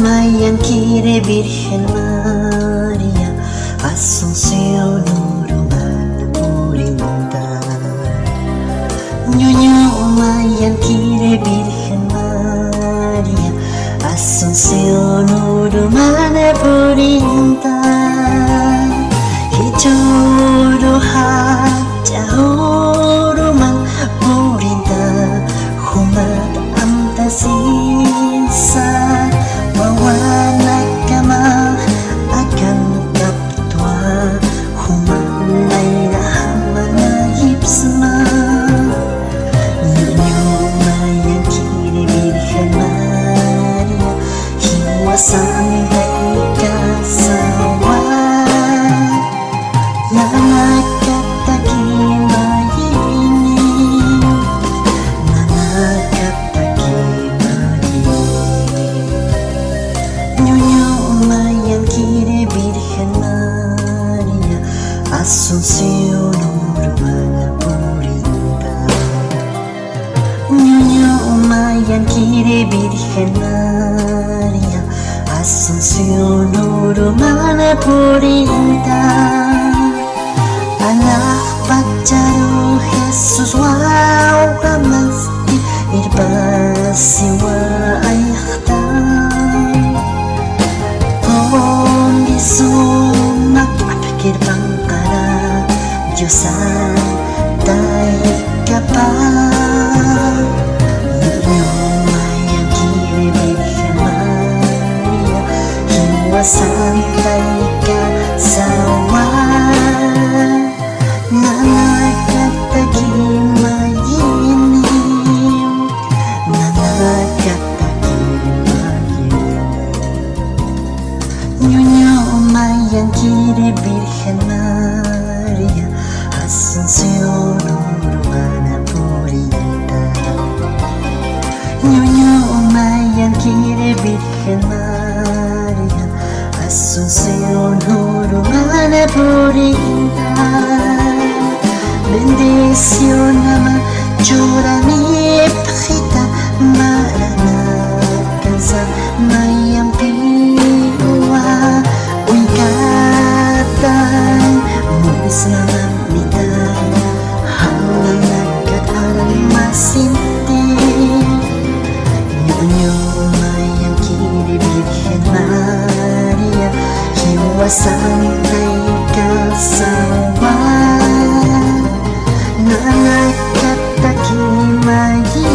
Mayan quiere Virgen María, Asunción Urumana Purinta. Ñuño Mayan quiere Virgen María, Asunción Urumana Purinta. Hijoro haja Uruman Purinta, Humat amta sisa. Wawana kama akan kaptua, humanay na hamanahip sama. Ninyo Mayan quiere Virgen María, hiwasan day kasawa. Nanakataki mayining, nanakataki mayining. Ñuño Mayan quiere Virgen María, Asunción Urumana Purinta. Ñuño Mayan quiere Virgen María, Asunción Urumana Purinta. Anak pacaru Jesus wow kamasti irbasi wa aykhtai. Sumak apikir bangkara Diyosan tayo ka pa. Ninyo Mayan quiere Virgen María, hiwasan tayo ka sawa. Nanakatagi mayinim, nanakatagi mayinim. Ñuño Mayan quiere Virgen María, Asunción Urumana Purinta. Ñuño Mayan quiere Virgen María, Asunción Urumana Purinta. Bendición ama llora mi pjita, maranakansa Mayan piwa. Uikatan mulis na mamita, hanggang nagkataran masinti. Ñuño Mayan quiere Virgen María, hiwasan tayo kasawa. Nanakataki mayi